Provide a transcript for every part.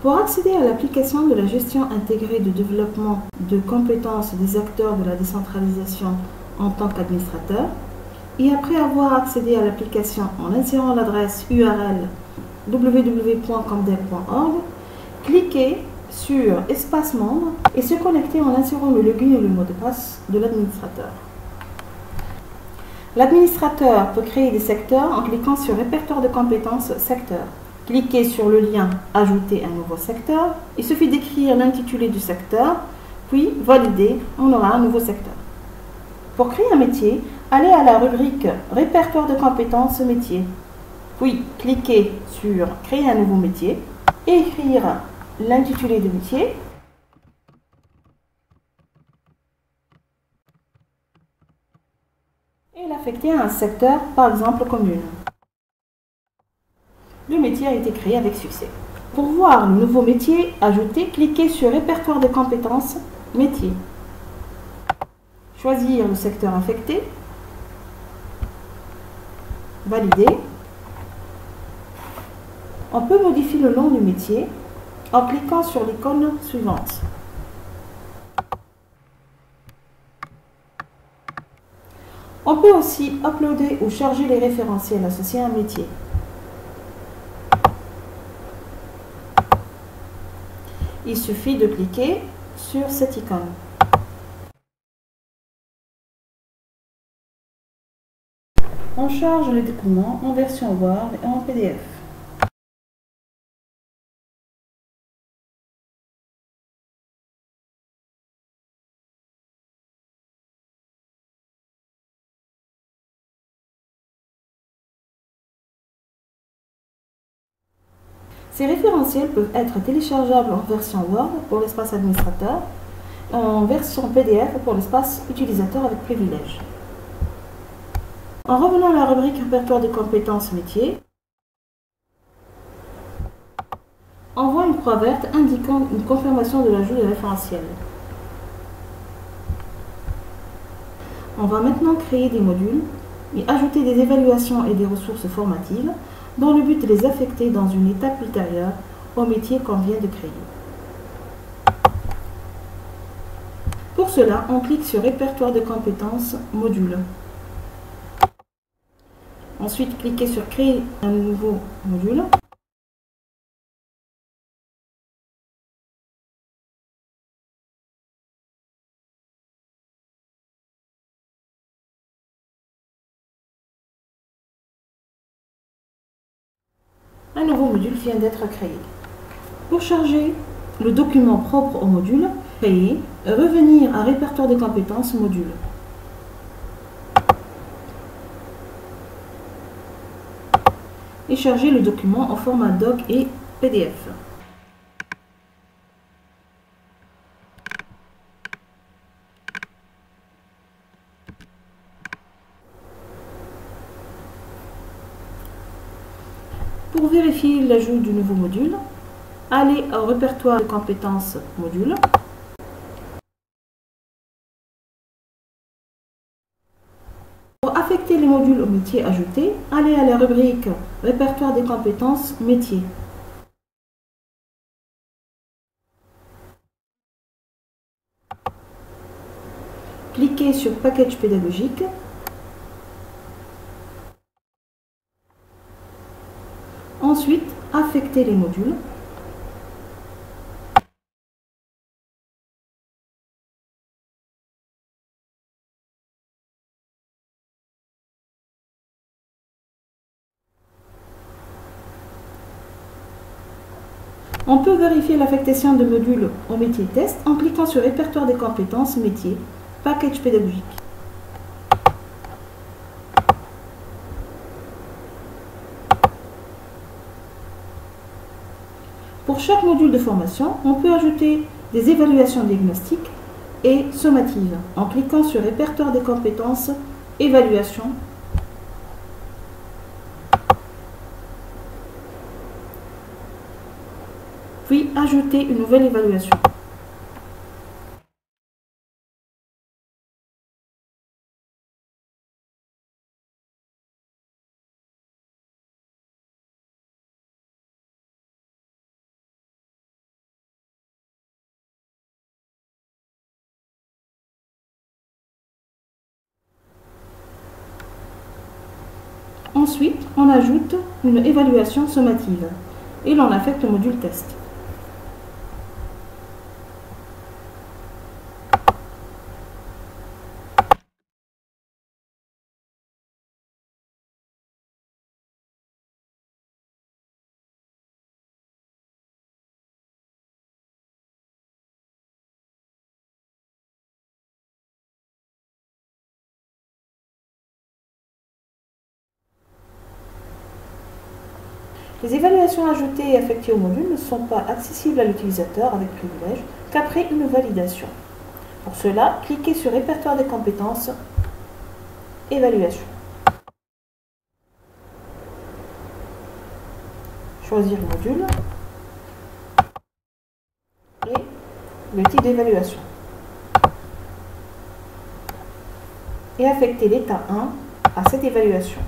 Pour accéder à l'application de la gestion intégrée de développement de compétences des acteurs de la décentralisation en tant qu'administrateur, et après avoir accédé à l'application en insérant l'adresse URL www.comdev.org, cliquez sur Espace membre et se connecter en insérant le login et le mot de passe de l'administrateur. L'administrateur peut créer des secteurs en cliquant sur Répertoire de compétences secteur. Cliquez sur le lien Ajouter un nouveau secteur. Il suffit d'écrire l'intitulé du secteur, puis valider, on aura un nouveau secteur. Pour créer un métier, allez à la rubrique Répertoire de compétences métier. Puis cliquez sur Créer un nouveau métier et écrire l'intitulé du métier. Et l'affecter à un secteur, par exemple commune. Le métier a été créé avec succès. Pour voir le nouveau métier ajouté, cliquez sur Répertoire de compétences métier. Choisir le secteur affecté. Valider. On peut modifier le nom du métier en cliquant sur l'icône suivante. On peut aussi uploader ou charger les référentiels associés à un métier. Il suffit de cliquer sur cette icône. On charge les documents en version Word et en PDF. Ces référentiels peuvent être téléchargeables en version Word pour l'espace administrateur et en version PDF pour l'espace utilisateur avec privilège. En revenant à la rubrique Répertoire de compétences métiers, on voit une croix verte indiquant une confirmation de l'ajout de référentiel. On va maintenant créer des modules et ajouter des évaluations et des ressources formatives dans le but de les affecter dans une étape ultérieure au métier qu'on vient de créer. Pour cela, on clique sur Répertoire de compétences module. Ensuite, cliquez sur Créer un nouveau module. Un nouveau module vient d'être créé. Pour charger le document propre au module créé, revenir à Répertoire des compétences module. Et charger le document en format doc et PDF. Pour vérifier l'ajout du nouveau module, allez au répertoire de compétences module. Pour affecter les modules au métier ajouté, allez à la rubrique Répertoire des compétences métier. Cliquez sur Package pédagogique. Ensuite, affectez les modules. On peut vérifier l'affectation de modules au métier test en cliquant sur Répertoire des compétences métier, Package pédagogique. Pour chaque module de formation, on peut ajouter des évaluations diagnostiques et sommatives en cliquant sur Répertoire des compétences, Évaluation. Puis ajouter une nouvelle évaluation. Ensuite, on ajoute une évaluation sommative et l'on affecte le module test. Les évaluations ajoutées et affectées au module ne sont pas accessibles à l'utilisateur avec privilège qu'après une validation. Pour cela, cliquez sur Répertoire des compétences, Évaluation. Choisir le module et le type d'évaluation. Et affecter l'état 1 à cette évaluation.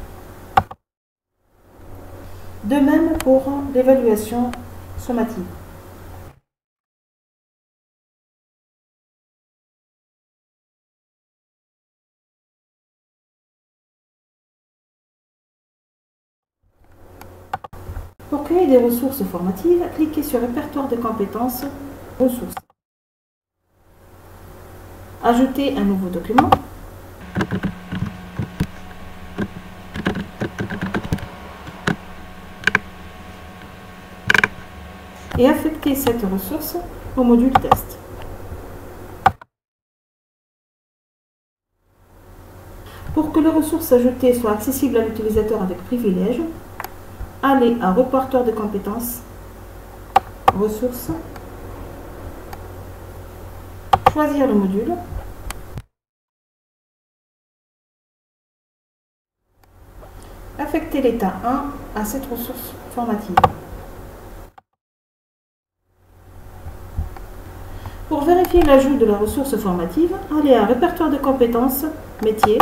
De même pour l'évaluation sommative. Pour créer des ressources formatives, cliquez sur Répertoire des compétences, Ressources. Ajoutez un nouveau document. Et affectez cette ressource au module test. Pour que les ressources ajoutées soient accessibles à l'utilisateur avec privilège, allez à Répertoire de compétences, Ressources, choisir le module, affecter l'état 1 à cette ressource formative. Pour vérifier l'ajout de la ressource formative, allez à Répertoire de compétences, Métier,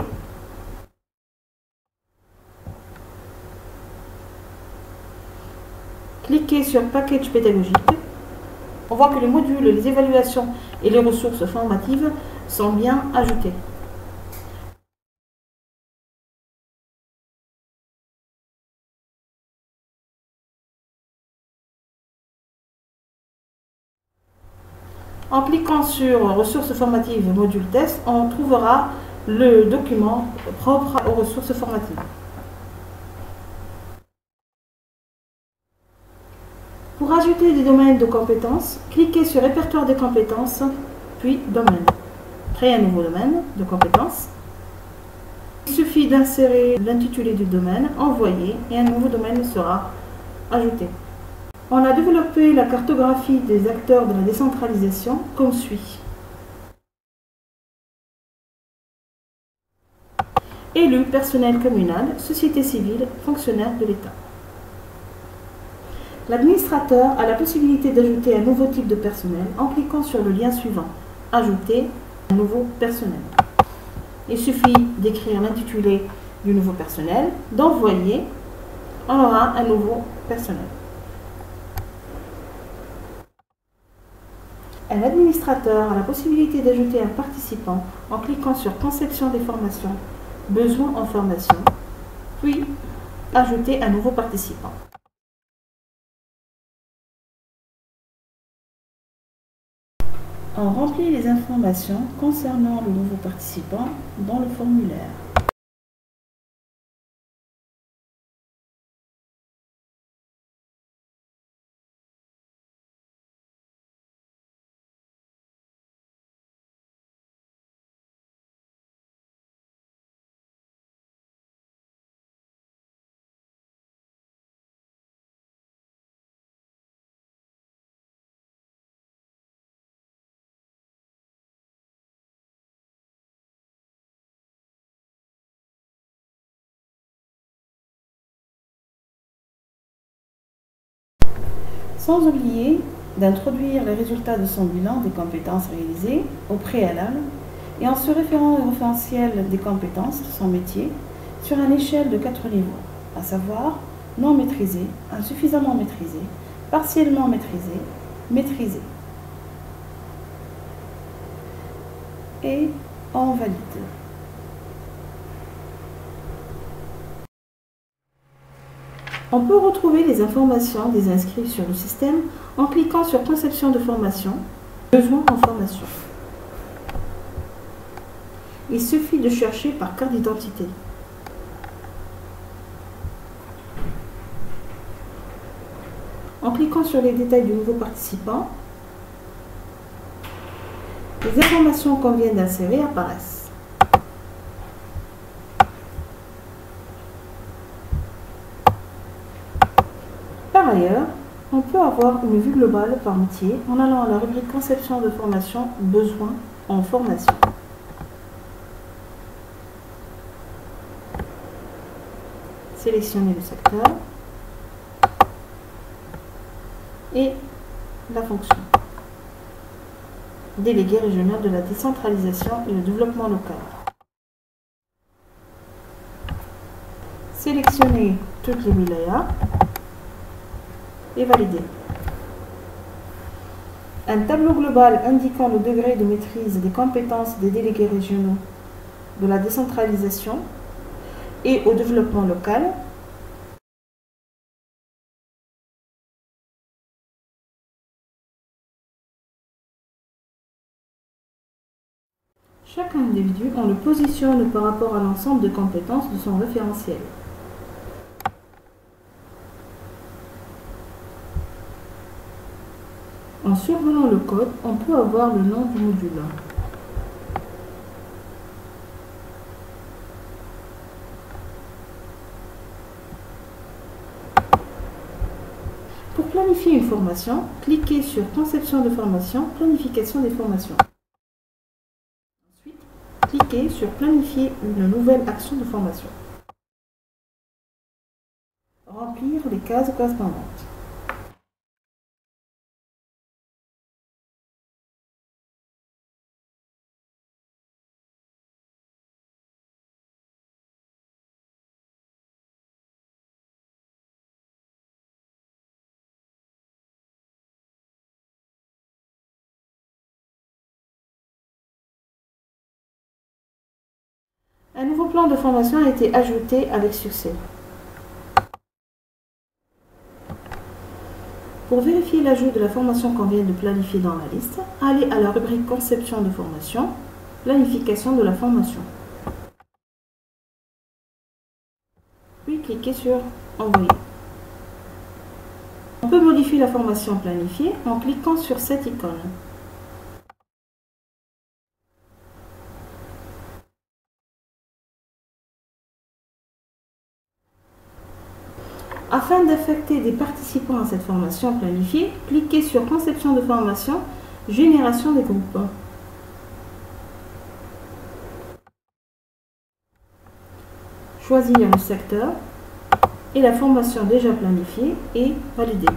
cliquez sur Package pédagogique. On voit que les modules, les évaluations et les ressources formatives sont bien ajoutés. En cliquant sur Ressources formatives et module test, on trouvera le document propre aux ressources formatives. Pour ajouter des domaines de compétences, cliquez sur Répertoire des compétences, puis Domaine. Créez un nouveau domaine de compétences. Il suffit d'insérer l'intitulé du domaine, envoyer, et un nouveau domaine sera ajouté. On a développé la cartographie des acteurs de la décentralisation comme suit. Élus, personnel communal, société civile, fonctionnaires de l'État. L'administrateur a la possibilité d'ajouter un nouveau type de personnel en cliquant sur le lien suivant « Ajouter un nouveau personnel ». Il suffit d'écrire l'intitulé du nouveau personnel, d'envoyer, on aura un nouveau personnel. Un administrateur a la possibilité d'ajouter un participant en cliquant sur « Conception des formations »,« Besoins en formation », puis « Ajouter un nouveau participant ». On remplit les informations concernant le nouveau participant dans le formulaire. Sans oublier d'introduire les résultats de son bilan des compétences réalisées au préalable et en se référant au référentiel des compétences, son métier, sur une échelle de 4 niveaux, à savoir non maîtrisé, insuffisamment maîtrisé, partiellement maîtrisé, maîtrisé. Et on valide. On peut retrouver les informations des inscrits sur le système en cliquant sur Conception de formation, Besoins en formation. Il suffit de chercher par carte d'identité. En cliquant sur les détails du nouveau participant, les informations qu'on vient d'insérer apparaissent. Par ailleurs, on peut avoir une vue globale par métier en allant à la rubrique Conception de formation, Besoins en formation. Sélectionnez le secteur et la fonction. Délégué régional de la décentralisation et le développement local. Sélectionnez toutes les wilayas et valider. Un tableau global indiquant le degré de maîtrise des compétences des délégués régionaux de la décentralisation et au développement local. Chaque individu, on le positionne par rapport à l'ensemble de compétences de son référentiel. En survolant le code, on peut avoir le nom du module. Pour planifier une formation, cliquez sur Conception de formation, Planification des formations. Ensuite, cliquez sur Planifier une nouvelle action de formation. Remplir les cases correspondantes. Un nouveau plan de formation a été ajouté avec succès. Pour vérifier l'ajout de la formation qu'on vient de planifier dans la liste, allez à la rubrique Conception de formation, Planification de la formation. Puis cliquez sur Envoyer. On peut modifier la formation planifiée en cliquant sur cette icône. Afin d'affecter des participants à cette formation planifiée, cliquez sur Conception de formation, Génération des groupes. Choisir le secteur et la formation déjà planifiée et valider.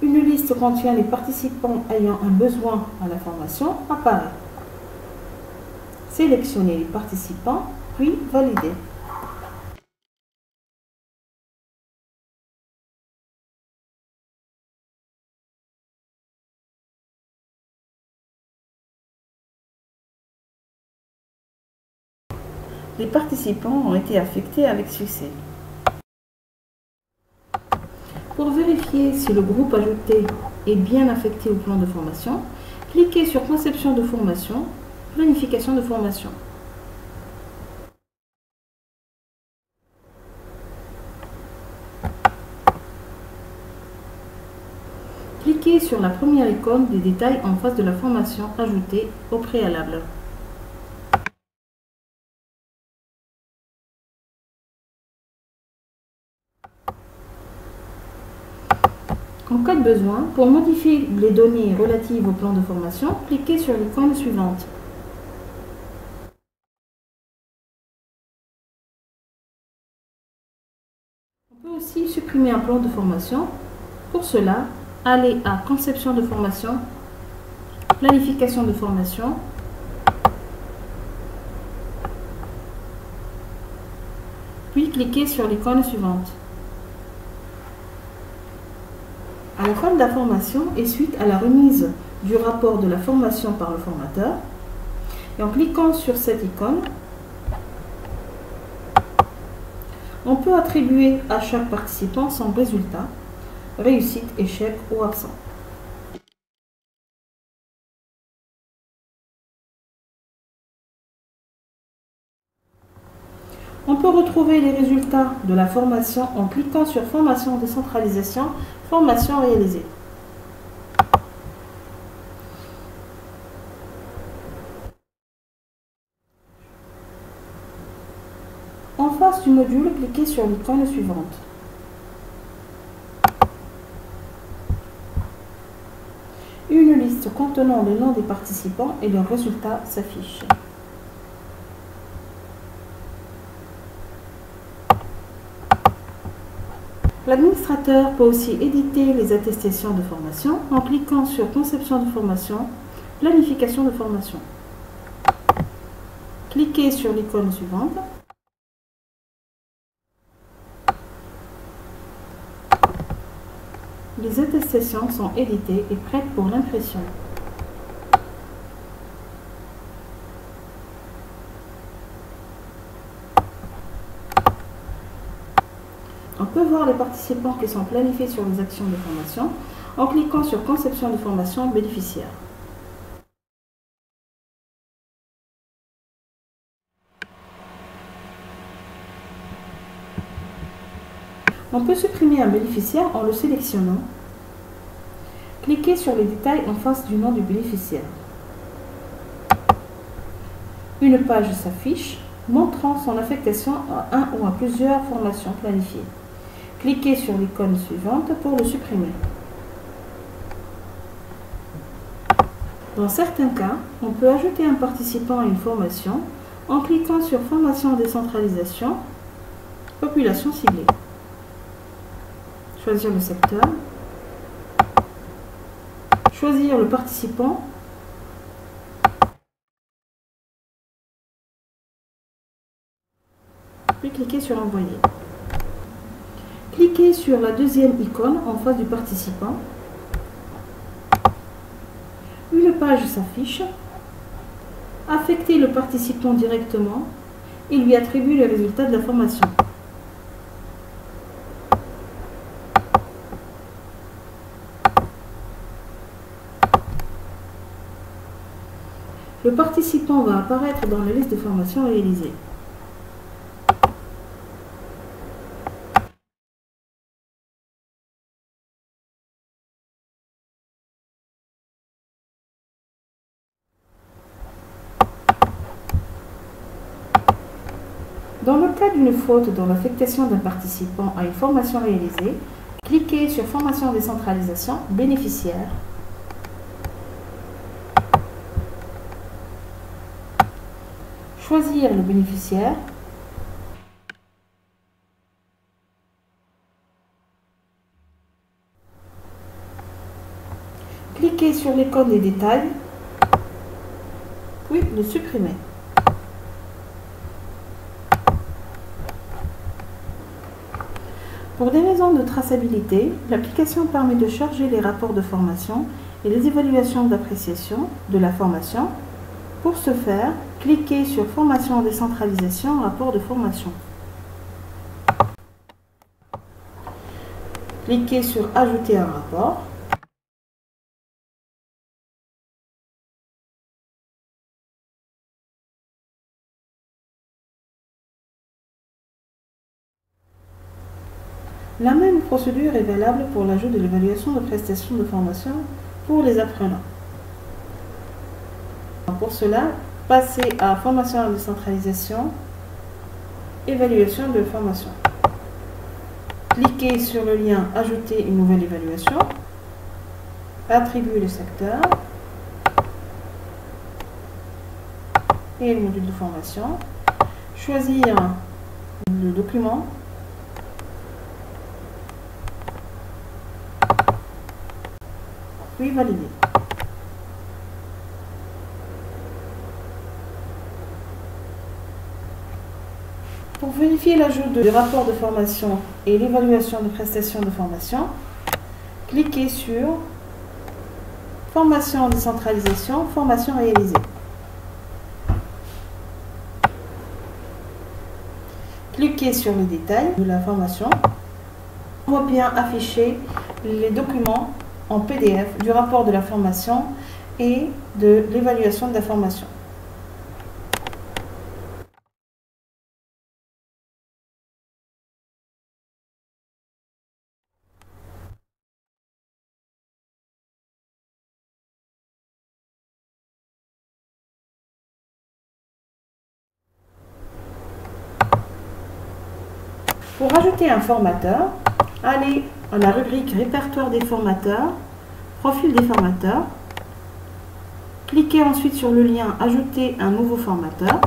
Une liste contient les participants ayant un besoin à la formation apparaît. Sélectionnez les participants, puis validez. Les participants ont été affectés avec succès. Pour vérifier si le groupe ajouté est bien affecté au plan de formation, cliquez sur Conception de formation, Planification de formation. Cliquez sur la première icône des détails en face de la formation ajoutée au préalable. En cas de besoin, pour modifier les données relatives au plan de formation, cliquez sur l'icône suivante. On peut aussi supprimer un plan de formation. Pour cela, allez à Conception de formation, Planification de formation, puis cliquez sur l'icône suivante. À la fin de la formation et suite à la remise du rapport de la formation par le formateur, et en cliquant sur cette icône, on peut attribuer à chaque participant son résultat, réussite, échec ou absent. On peut retrouver les résultats de la formation en cliquant sur Formation décentralisation, formation réalisée. En face du module, cliquez sur l'icône suivante. Une liste contenant le nom des participants et leurs résultats s'affiche. L'administrateur peut aussi éditer les attestations de formation en cliquant sur Conception de formation, Planification de formation. Cliquez sur l'icône suivante. Les attestations sont éditées et prêtes pour l'impression. On peut voir les participants qui sont planifiés sur les actions de formation en cliquant sur Conception de formation bénéficiaire. On peut supprimer un bénéficiaire en le sélectionnant. Cliquez sur les détails en face du nom du bénéficiaire. Une page s'affiche montrant son affectation à un ou à plusieurs formations planifiées. Cliquez sur l'icône suivante pour le supprimer. Dans certains cas, on peut ajouter un participant à une formation en cliquant sur Formation décentralisation, population ciblée. Choisir le secteur, choisir le participant, puis cliquez sur Envoyer. Cliquez sur la deuxième icône en face du participant. Une page s'affiche. Affectez le participant directement et lui attribuez les résultats de la formation. Le participant va apparaître dans la liste de formations réalisées. Dans le cas d'une faute dans l'affectation d'un participant à une formation réalisée, cliquez sur Formation décentralisation, bénéficiaire. Choisir le bénéficiaire. Cliquez sur l'icône des détails, puis le supprimer. Pour des raisons de traçabilité, l'application permet de charger les rapports de formation et les évaluations d'appréciation de la formation. Pour ce faire, cliquez sur Formation décentralisation, rapport de formation. Cliquez sur Ajouter un rapport. La même procédure est valable pour l'ajout de l'évaluation de prestations de formation pour les apprenants. Pour cela, passez à Formation en décentralisation, évaluation de formation. Cliquez sur le lien Ajouter une nouvelle évaluation, attribuer le secteur et le module de formation, choisir le document, puis valider. Pour vérifier l'ajout du rapport de formation et l'évaluation de prestations de formation, cliquez sur Formation décentralisation, formation réalisée. Cliquez sur les détails de la formation. On voit bien afficher les documents en PDF du rapport de la formation et de l'évaluation de la formation. Pour ajouter un formateur, allez à la rubrique Répertoire des formateurs, Profil des formateurs. Cliquez ensuite sur le lien Ajouter un nouveau formateur.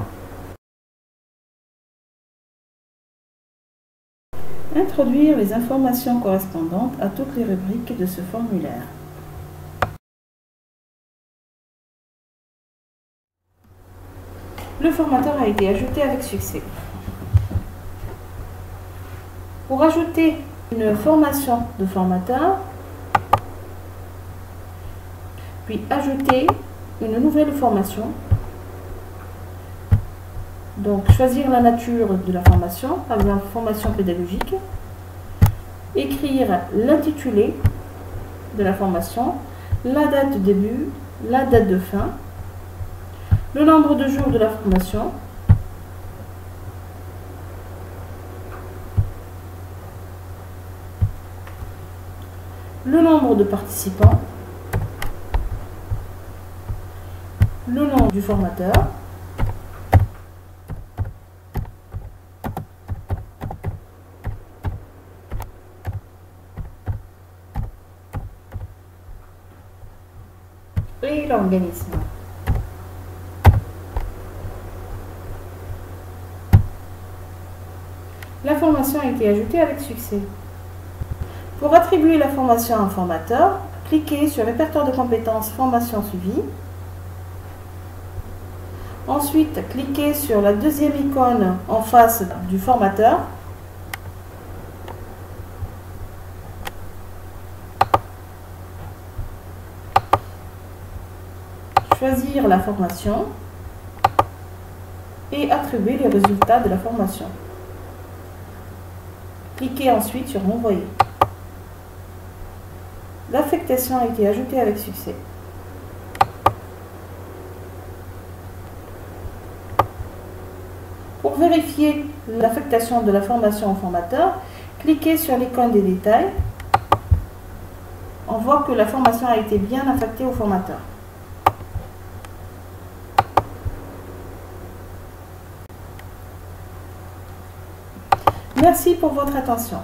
Introduire les informations correspondantes à toutes les rubriques de ce formulaire. Le formateur a été ajouté avec succès. Pour ajouter une formation de formateur, puis ajouter une nouvelle formation, donc choisir la nature de la formation, par exemple formation pédagogique, écrire l'intitulé de la formation, la date de début, la date de fin, le nombre de jours de la formation, le nombre de participants, le nom du formateur, et l'organisme. La formation a été ajoutée avec succès. Pour attribuer la formation à un formateur, cliquez sur Répertoire de compétences Formation suivie. Ensuite, cliquez sur la deuxième icône en face du formateur. Choisir la formation et attribuer les résultats de la formation. Cliquez ensuite sur Envoyer. L'affectation a été ajoutée avec succès. Pour vérifier l'affectation de la formation au formateur, cliquez sur l'icône des détails. On voit que la formation a été bien affectée au formateur. Merci pour votre attention.